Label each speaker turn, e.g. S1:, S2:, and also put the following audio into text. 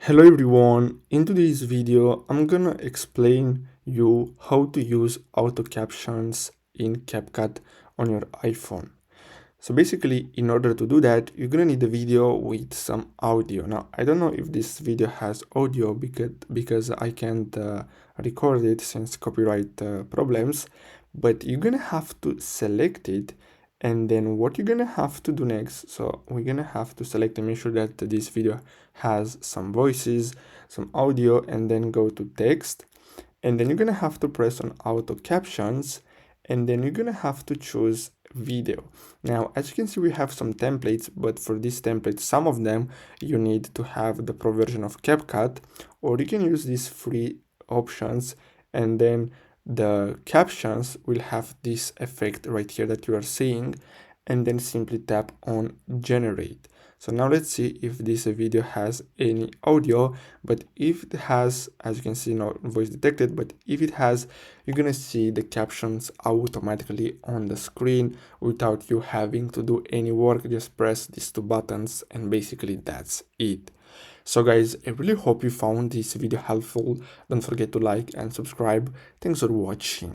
S1: Hello everyone, in today's video I'm gonna explain you how to use auto captions in Capcut on your iPhone. So basically, in order to do that, you're gonna need a video with some audio. Now, I don't know if this video has audio because I can't record it since copyright problems, but you're gonna have to select it. And then what you're gonna have to do next, so we're gonna have to select and make sure that this video has some voices, some audio, and then go to text. And then you're gonna have to press on auto captions, and then you're gonna have to choose video. Now, as you can see, we have some templates, but for these templates, some of them you need to have the pro version of CapCut, or you can use these free options, and then the captions will have this effect right here that you are seeing, and then simply tap on generate. So now let's see if this video has any audio, but if it has, as you can see, no voice detected, but if it has, you're gonna see the captions automatically on the screen without you having to do any work. Just press these two buttons and basically that's it. So guys, I really hope you found this video helpful. Don't forget to like and subscribe. Thanks for watching.